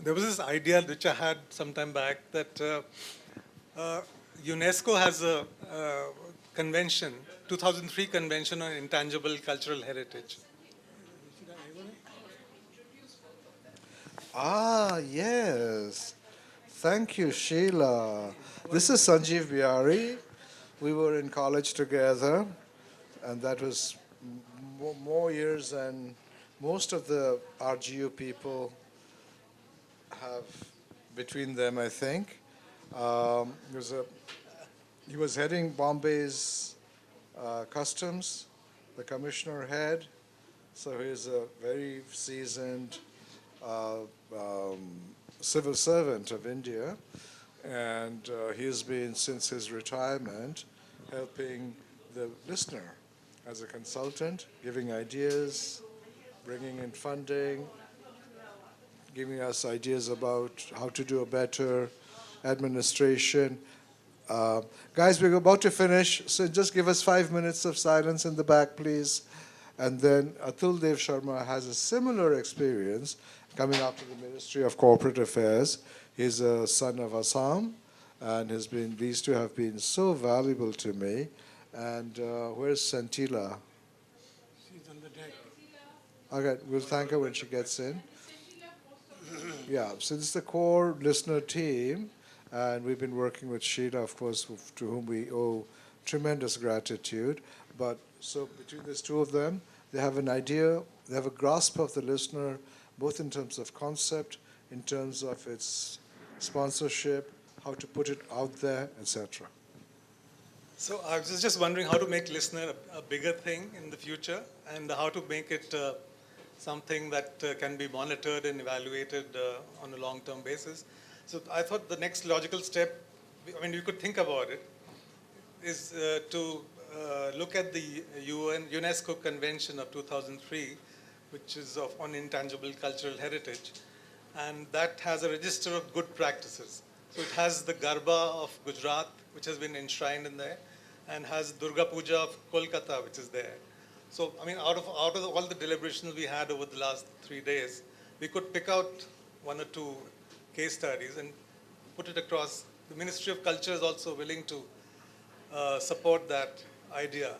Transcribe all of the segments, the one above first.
There was this idea which I had some time back that UNESCO has a convention, 2003 Convention on Intangible Cultural Heritage. Ah, yes. Thank you, Sheila. This is Sanjeev Behari. We were in college together, and that was more years than most of the RGU people have between them, I think. He was heading Bombay's customs, the commissioner head. So he's a very seasoned civil servant of India. And he's been, since his retirement, helping the listener as a consultant, giving ideas, bringing in funding, giving us ideas about how to do a better administration. Guys, we're about to finish, so just give us 5 minutes of silence in the back, please. And then Atul Dev Sharma has a similar experience coming up to the Ministry of Corporate Affairs. He's a son of Assam, and these two have been so valuable to me. And where's Santila? She's on the deck. Okay, we'll thank her when she gets in. Yeah, so this is the core listener team, and we've been working with Shiela, of course, to whom we owe tremendous gratitude. But so between these two of them, they have an idea, they have a grasp of the listener, both in terms of concept, in terms of its sponsorship, how to put it out there, etc. So I was just wondering how to make listener a bigger thing in the future, and how to make it something that can be monitored and evaluated on a long-term basis. So I thought the next logical step, I mean, you could think about it, is to look at the UNESCO Convention of 2003, which is on intangible cultural heritage. And that has a register of good practices. So it has the Garba of Gujarat, which has been enshrined in there, and has Durga Puja of Kolkata, which is there. So, I mean, out of all the deliberations we had over the last 3 days, we could pick out 1 or 2 case studies and put it across. The Ministry of Culture is also willing to support that idea.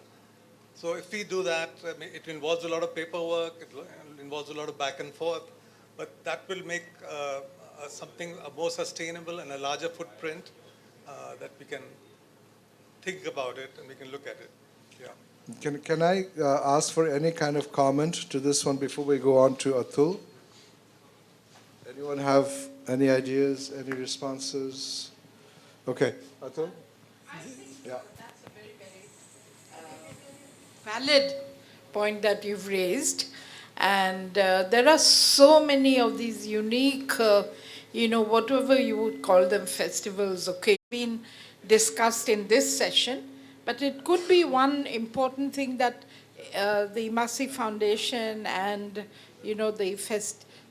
So if we do that, I mean, it involves a lot of paperwork, it involves a lot of back and forth, but that will make something more sustainable and a larger footprint that we can think about it and we can look at it. Yeah. Can I ask for any kind of comment to this one before we go on to Atul? Anyone have any ideas, any responses? Okay, Atul? Yeah. That's a very, very valid point that you've raised. And there are so many of these unique, whatever you would call them, festivals, okay, been discussed in this session. But it could be one important thing that the Imasi Foundation and,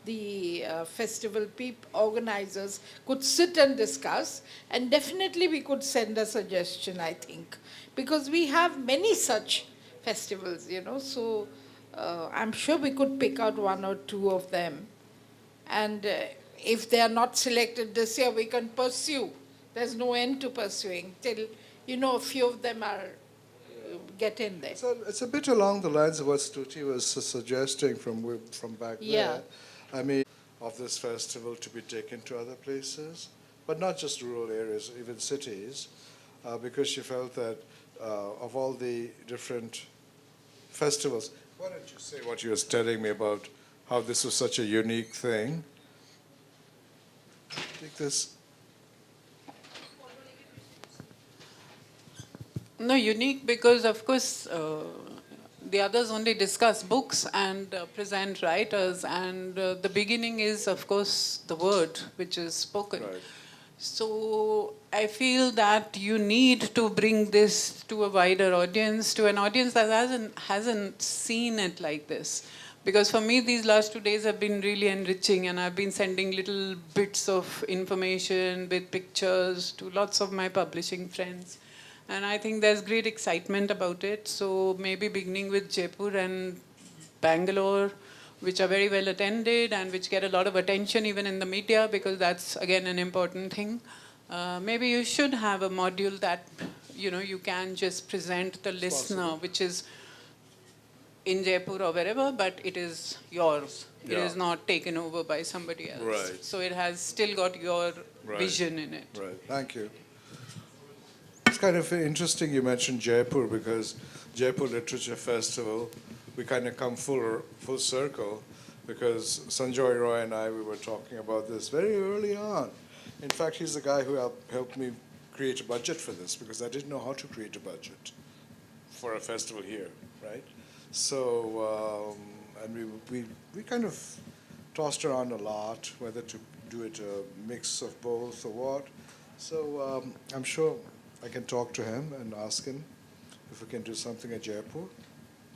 the festival organizers could sit and discuss. And definitely we could send a suggestion, I think, because we have many such festivals, so I'm sure we could pick out 1 or 2 of them. And if they are not selected this year, we can pursue. There's no end to pursuing till, a few of them are get in there. So it's a bit along the lines of what Stuti was suggesting from back there. I mean, of this festival to be taken to other places, but not just rural areas, even cities, because she felt that of all the different festivals, why don't you say what you were telling me about how this was such a unique thing? Take this. No, unique because, of course, the others only discuss books and present writers, and the beginning is, of course, the word which is spoken. Right. So I feel that you need to bring this to a wider audience, to an audience that hasn't seen it like this. Because for me, these last 2 days have been really enriching, and I've been sending little bits of information with pictures to lots of my publishing friends. And I think there's great excitement about it. So maybe beginning with Jaipur and Bangalore, which are very well attended and which get a lot of attention even in the media, because that's again an important thing. Maybe you should have a module that you can just present the listener, which is in Jaipur or wherever, but it is yours. It Yeah. is not taken over by somebody else. Right. So it has still got your Right. vision in it. Right, thank you. It's kind of interesting you mentioned Jaipur, because Jaipur Literature Festival, we kind of come full circle, because Sanjoy Roy and I, we were talking about this very early on. In fact, he's the guy who helped me create a budget for this, because I didn't know how to create a budget for a festival here, right? So, and we kind of tossed around a lot, whether to do it a mix of both or what. So I'm sure I can talk to him and ask him if we can do something at Jaipur.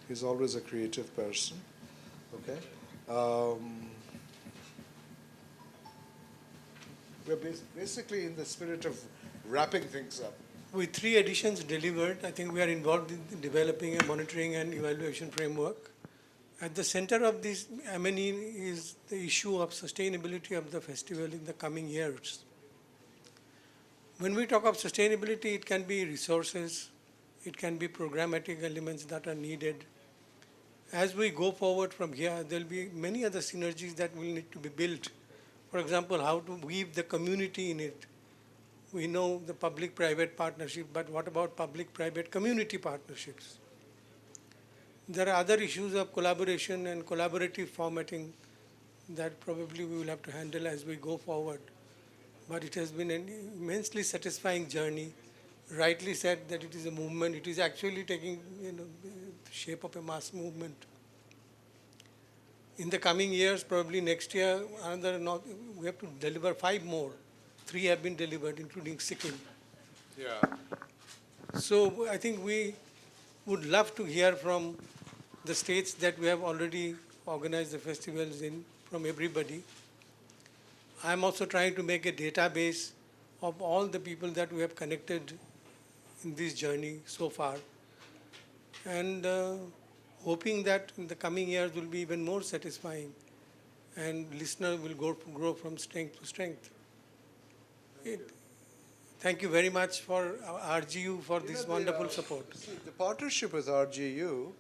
He's always a creative person, okay? We're basically in the spirit of wrapping things up. With 3 editions delivered, I think we are involved in developing a monitoring and evaluation framework. At the center of this M&E is the issue of sustainability of the festival in the coming years. When we talk of sustainability, it can be resources, it can be programmatic elements that are needed. As we go forward from here, there will be many other synergies that will need to be built. For example, how to weave the community in it. We know the public-private partnership, but what about public-private community partnerships? There are other issues of collaboration and collaborative formatting that probably we will have to handle as we go forward. But it has been an immensely satisfying journey. Rightly said that it is a movement. It is actually taking shape of a mass movement. In the coming years, probably next year, we have to deliver 5 more. 3 have been delivered, including Sikkim. Yeah. So I think we would love to hear from the states that we have already organized the festivals in, from everybody. I'm also trying to make a database of all the people that we have connected in this journey so far, and hoping that in the coming years will be even more satisfying and listener will grow from strength to strength. Thank you very much for RGU for this wonderful support. See, the partnership with RGU,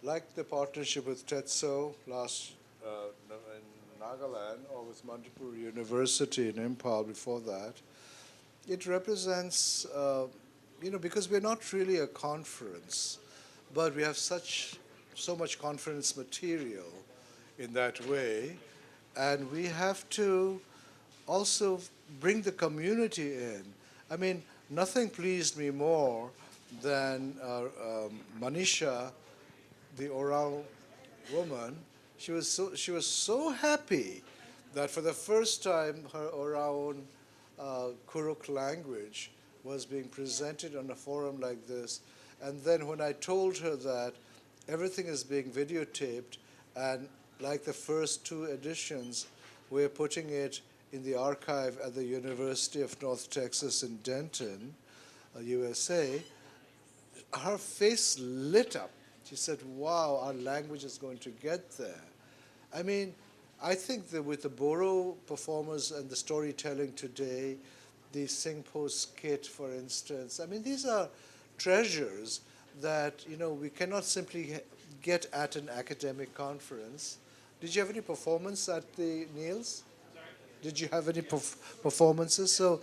like the partnership with TETSO in Nagaland, or with Manipur University in Impal before that, it represents, because we're not really a conference, but we have so much conference material in that way, and we have to also bring the community in. I mean, nothing pleased me more than Manisha, the Oral woman. She was so happy that for the first time her Oraon Kuruk language was being presented on a forum like this. And then when I told her that everything is being videotaped, and like the first 2 editions, we're putting it in the archive at the University of North Texas in Denton, USA, her face lit up. She said, wow, our language is going to get there. I mean, I think that with the Bora performers and the storytelling today, the Singpo skit, for instance, I mean, these are treasures that, we cannot simply get at an academic conference. Did you have any performance at the Niels? Did you have any performances? So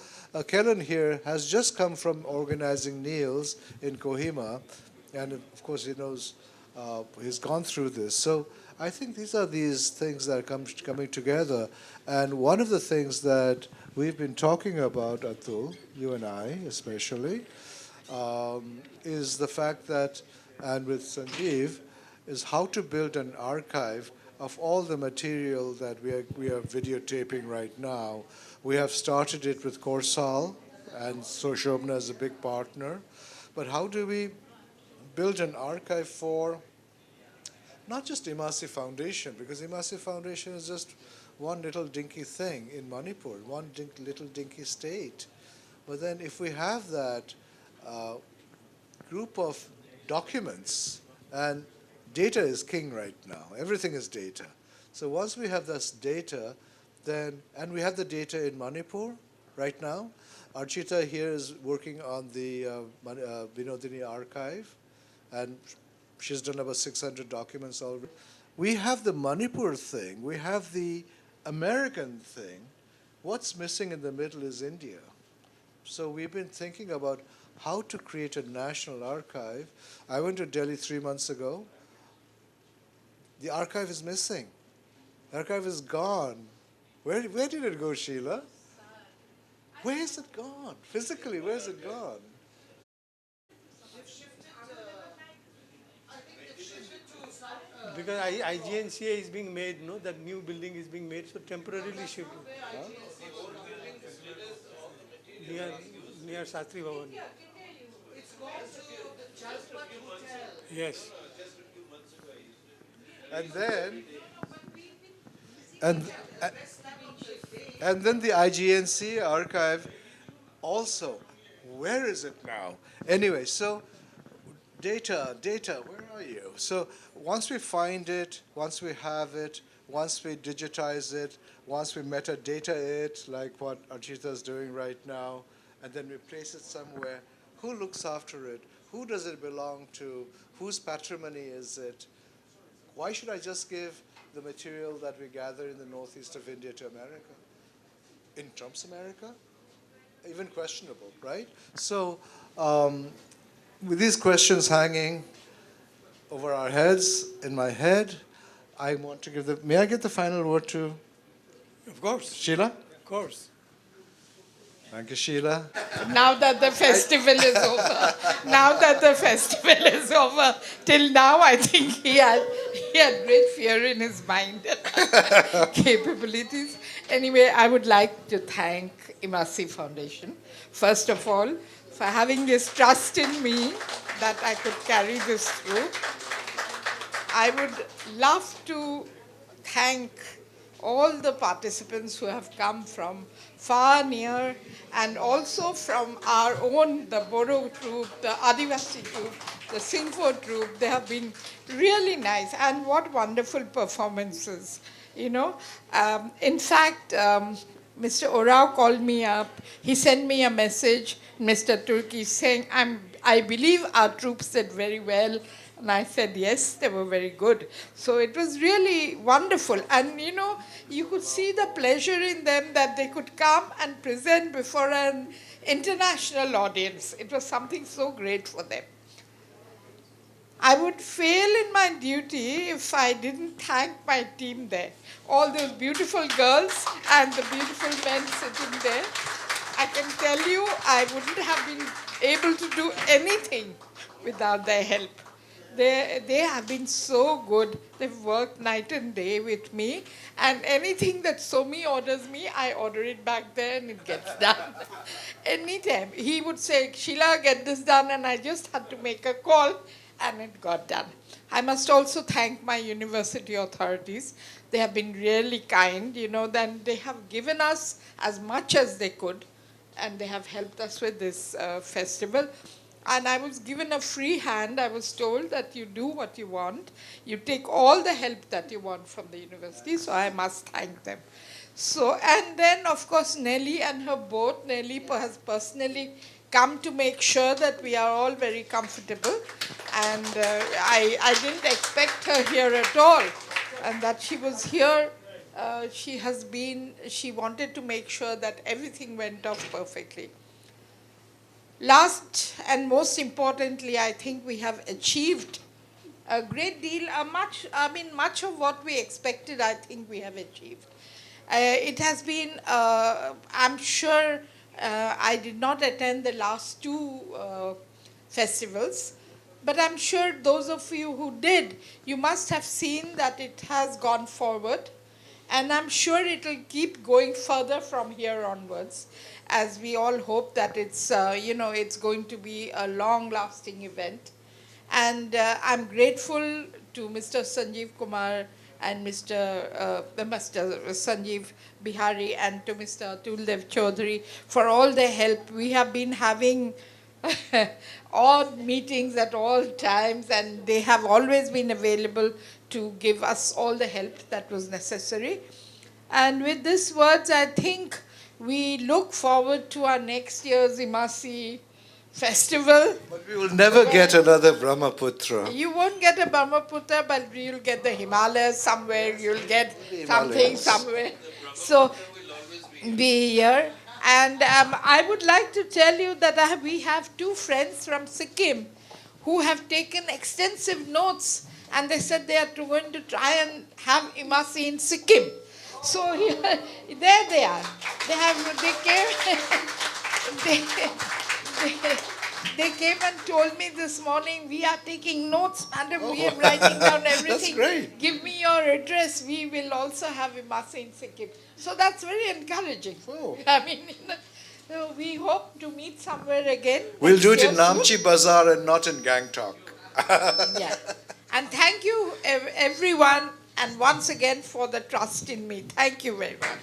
Kellen here has just come from organizing Niels in Kohima, and of course he knows, he's gone through this. So I think these are these things that are coming together. And one of the things that we've been talking about, Atul, you and I especially, is the fact that, and with Sanjeev, is how to build an archive of all the material that we are videotaping right now. We have started it with Korsal, and so Shobna is a big partner. But how do we build an archive for not just Imasi Foundation, because Imasi Foundation is just one little dinky thing in Manipur, one little dinky state. But then if we have that group of documents, and data is king right now. Everything is data. So once we have this data, then, and we have the data in Manipur right now. Archita here is working on the Vinodini archive, and she's done about 600 documents already. We have the Manipur thing, we have the American thing. What's missing in the middle is India. So we've been thinking about how to create a national archive. I went to Delhi 3 months ago. The archive is missing. The archive is gone. Where did it go, Shiela? Where is it gone? Physically, where is it gone? Because IGNCA is being made, no, that new building is being made, so temporarily shifted. Huh? Near Satri Bhavan. Yes. And then, and, and then the IGNC archive also. Where is it now? Anyway, so data, where are you? So once we find it, once we have it, once we digitize it, once we metadata it, like what Archita is doing right now, and then we place it somewhere, who looks after it? Who does it belong to? Whose patrimony is it? Why should I just give the material that we gather in the northeast of India to America? In Trump's America? Even questionable, right? So with these questions hanging over our heads, in my head, I want to give the, may I get the final word to Of course. Shiela? Of course. Thank you, Shiela. Now that the festival is over, till now I think he had great fear in his mind, capabilities. Anyway, I would like to thank Imasi Foundation, first of all, for having this trust in me that I could carry this through. I would love to thank all the participants who have come from far, near, and also from our own, the Bora troupe, the Adivasi troupe, the Singpho troupe. They have been really nice, and what wonderful performances, you know. In fact, Mr. Orao called me up. He sent me a message, Mr. Turkey, saying, I believe our troops did very well. And I said, yes, they were very good. So it was really wonderful. And, you know, you could see the pleasure in them that they could come and present before an international audience. It was something so great for them. I would fail in my duty if I didn't thank my team there. All those beautiful girls and the beautiful men sitting there. I can tell you, I wouldn't have been able to do anything without their help. They have been so good. They've worked night and day with me. And anything that Somi orders me, I order it back there and it gets done. Anytime. He would say, Shiela, get this done. And I just had to make a call and it got done. I must also thank my university authorities. They have been really kind, you know, then they have given us as much as they could. And they have helped us with this festival. And I was given a free hand. I was told that you do what you want. You take all the help that you want from the university. So I must thank them. So, and then, of course, Nelly and her boat. Nelly has personally come to make sure that we are all very comfortable. And I didn't expect her here at all. And that she was here, she wanted to make sure that everything went off perfectly. Last and most importantly, I think we have achieved a great deal, much of what we expected, I think we have achieved. It has been, I'm sure, I did not attend the last two festivals, but I'm sure those of you who did, you must have seen that it has gone forward, and I'm sure it will keep going further from here onwards, as we all hope that it's, it's going to be a long-lasting event. And I'm grateful to Mr. Sanjeev Kumar and Mr. Sanjeev Behari and to Mr. Atul Chaudhary for all their help. We have been having odd meetings at all times, and they have always been available to give us all the help that was necessary. And with these words, I think we look forward to our next year's Imasi festival. But we will never get another Brahmaputra. You won't get a Brahmaputra, but you'll get the Himalayas somewhere, you'll get something somewhere. So, be here. And I would like to tell you that we have two friends from Sikkim who have taken extensive notes, and they said they are going to try and have Imasi in Sikkim. So here, there they are. They came and told me this morning, we are taking notes, madam, we are writing down everything. That's great. Give me your address, we will also have Imasi in Sikkim. So that's very encouraging. Oh. I mean, so we hope to meet somewhere again. We'll do it in next year Namchi Bazaar and not in Gangtok. soon. Yeah. And thank you, everyone, and once again for the trust in me. Thank you very much.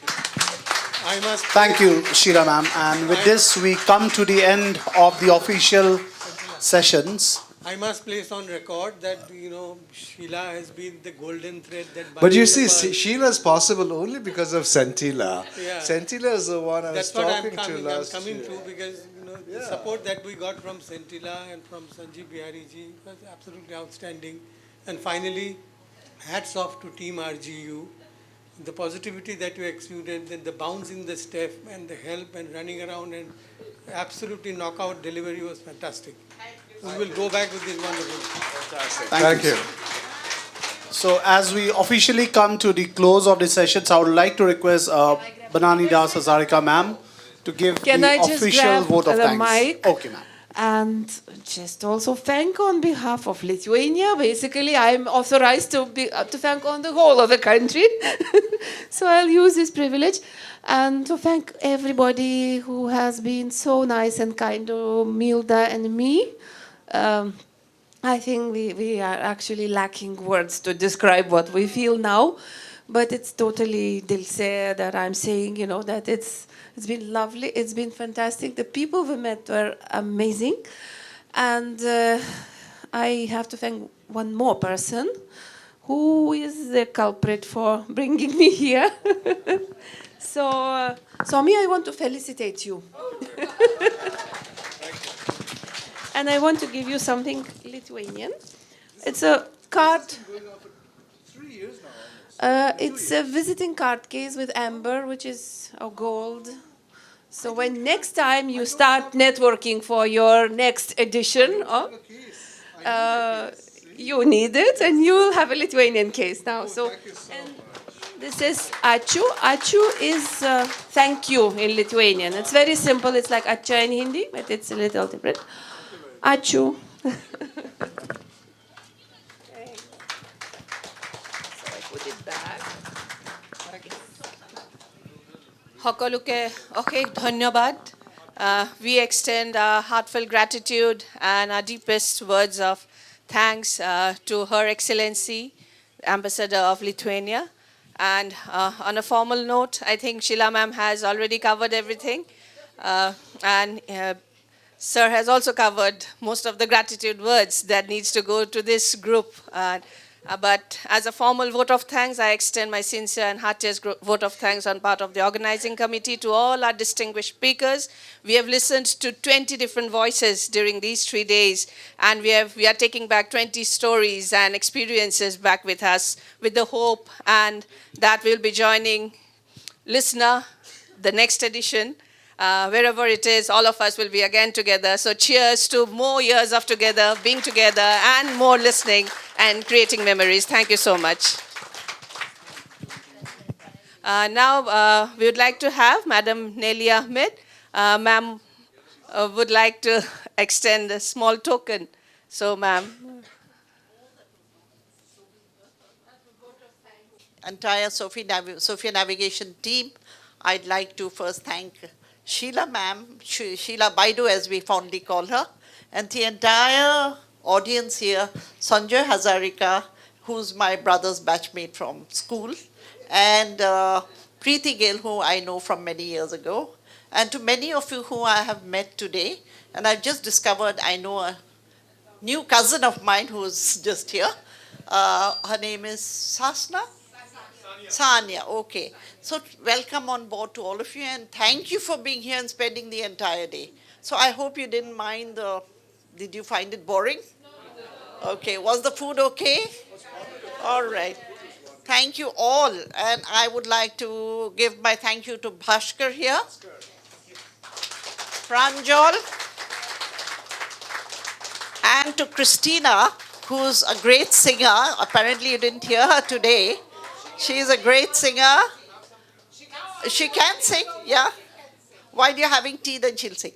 I must Thank you, Shiela ma'am. And with this, we come to the end of the official sessions. I must place on record that, Sheila has been the golden thread that But you binds see, the pearl. Sheila is possible only because of Sentila. Yeah. Sentila is the one I was That's what talking to last I'm coming year. to, because the support that we got from Sentila and from Sanjeev Behari ji was absolutely outstanding. And finally, hats off to Team RGU. The positivity that you exuded, and the bounce in the step and the help and running around and absolutely knockout delivery was fantastic. We will go back with this wonderful. Thank you. So as we officially come to the close of the sessions, I would like to request Banani Das Hazarika ma'am to give Can the I just official grab vote of the thanks. mic? Okay, ma'am. And just also thank on behalf of Lithuania. Basically, I'm authorized to thank on the whole of the country. So I'll use this privilege and to thank everybody who has been so nice and kind to Milda and me. I think we are actually lacking words to describe what we feel now, but it's totally Dilse that I'm saying, that it's been lovely, it's been fantastic. The people we met were amazing. And I have to thank one more person who is the culprit for bringing me here. So, Somi, I want to felicitate you. And I want to give you something Lithuanian. It's a card. It's a visiting card case with amber, which is gold. So when next time you start networking for your next edition, you need it, and you will have a Lithuanian case now. So, and this is ačiū. Ačiū is thank you in Lithuanian. It's very simple. It's like acha in Hindi, but it's a little different. Ačiū. So I put it back. Hokoluke Oke Dhanyabad. We extend our heartfelt gratitude and our deepest words of thanks to Her Excellency, Ambassador of Lithuania. And on a formal note, I think Sheela ma'am has already covered everything. And Sir has also covered most of the gratitude words that needs to go to this group. But as a formal vote of thanks, I extend my sincere and heartiest vote of thanks on part of the organizing committee to all our distinguished speakers. We have listened to 20 different voices during these 3 days, and we are taking back 20 stories and experiences back with us, with the hope and that we'll be joining listener the next edition. Wherever it is, all of us will be again together. So cheers to more years of together, being together, and more listening and creating memories. Thank you so much. Now, we would like to have Madam Nelly Ahmed. Ma'am would like to extend a small token. So, ma'am. Entire Sophia Navigation team, I'd like to first thank Sheela ma'am, Sheela Baidu as we fondly call her, and the entire audience here, Sanjay Hazarika, who's my brother's batchmate from school, and Preeti Gill, who I know from many years ago, and to many of you who I have met today. And I've just discovered I know a new cousin of mine who's just here. Her name is Sasna? Sanya, okay. So welcome on board to all of you, and thank you for being here and spending the entire day. So I hope you didn't mind did you find it boring? No. Okay, was the food okay? All right. Thank you all, and I would like to give my thank you to Bhaskar here, Pranjal, and to Christina, who's a great singer. Apparently you didn't hear her today. She's a great singer. She can sing, yeah. While you're having tea, then she'll sing.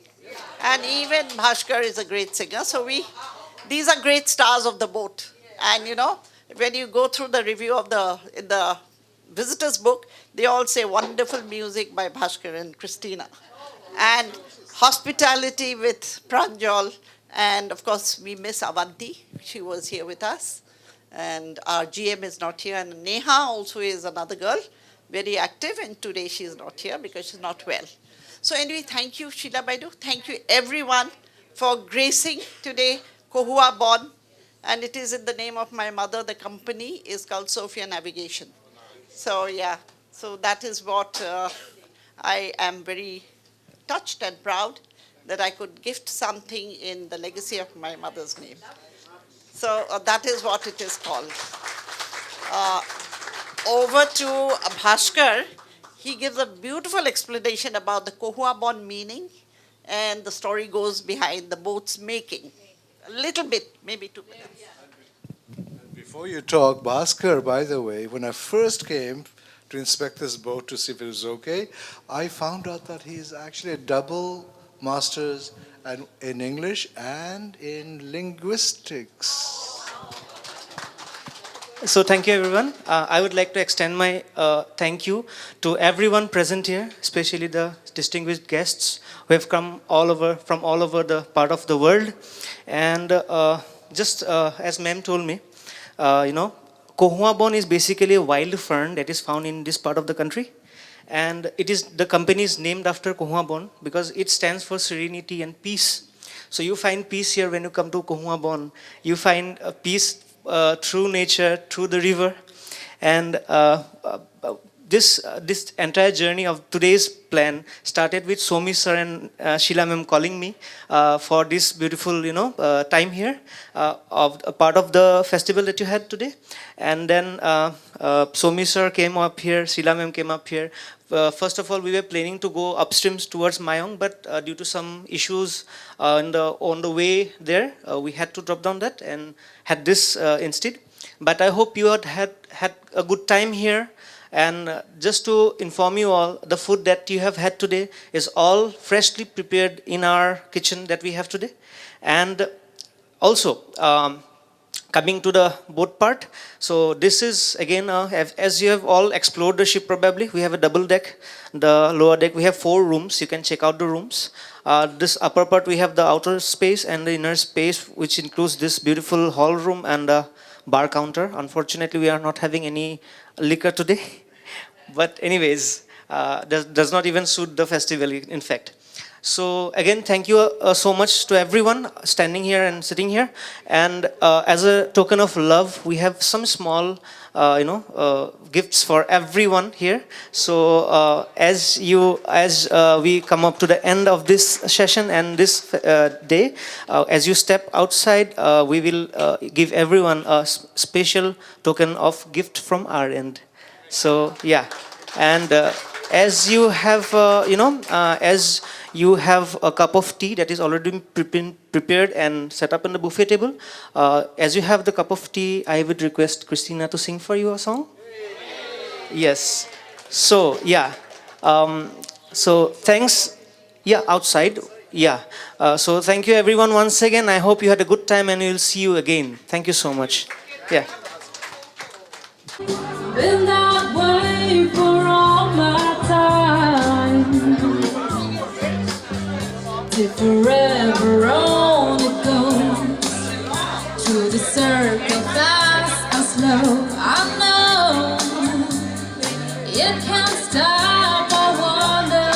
And even Bhaskar is a great singer. So these are great stars of the boat. And you know, when you go through the review of in the visitors book, they all say wonderful music by Bhaskar and Christina. And hospitality with Pranjal. And of course, we miss Avanti. She was here with us. And our GM is not here. And Neha also is another girl, very active. And today she's not here because she's not well. So anyway, thank you, Sheela Baidu. Thank you, everyone, for gracing today Kohua Bon. And it is in the name of my mother. The company is called Sophia Navigation. So yeah, so that is what I am very touched and proud that I could gift something in the legacy of my mother's name. So that is what it is called. Over to Bhaskar. He gives a beautiful explanation about the Kohua Bon meaning, and the story goes behind the boat's making. A little bit, maybe 2 minutes. Before you talk, Bhaskar, by the way, when I first came to inspect this boat to see if it was okay, I found out that he's actually a double master's in English and in linguistics. So thank you, everyone. I would like to extend my thank you to everyone present here, especially the distinguished guests who have come from all over the part of the world. And just as ma'am told me, Kohua Bon is basically a wild fern that is found in this part of the country. And the company is named after Kohua Bon because it stands for serenity and peace. So you find peace here when you come to Kohua Bon. You find peace through nature, through the river. And this entire journey of today's plan started with Somi sir and Sheela ma'am calling me for this beautiful, time here of a part of the festival that you had today. And then Somi sir came up here, Sheela ma'am came up here. First of all, we were planning to go upstreams towards Mayong, but due to some issues on the way there, we had to drop down that and had this instead. But I hope you had a good time here. And just to inform you all, the food that you have had today is all freshly prepared in our kitchen that we have today. And also, coming to the boat part, so this is again, as you have all explored the ship probably, we have a double deck, the lower deck, we have 4 rooms, you can check out the rooms. This upper part, we have the outer space and the inner space, which includes this beautiful hall room and the bar counter. Unfortunately, we are not having any liquor today. But anyways, does not even suit the festival, in fact. So again, thank you so much to everyone standing here and sitting here. And as a token of love, we have some small, gifts for everyone here. So as we come up to the end of this session and this day, as you step outside, we will give everyone a special token of gift from our end. So yeah, and as you have, as you have a cup of tea that is already prepared and set up on the buffet table. As you have the cup of tea, I would request Christina to sing for you a song. Yes. So yeah. So thanks. Yeah, outside. Yeah. So thank you everyone once again. I hope you had a good time and we'll see you again. Thank you so much. Yeah. Will not wait for all my time. Till forever on it goes. To the circle fast and slow. I know it can't stop. I wonder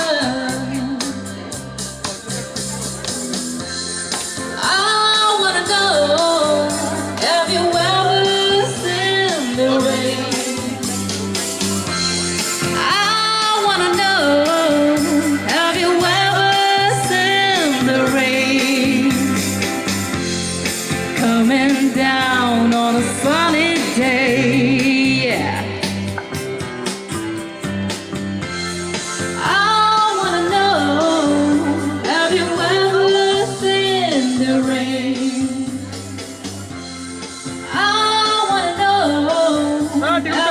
Atul.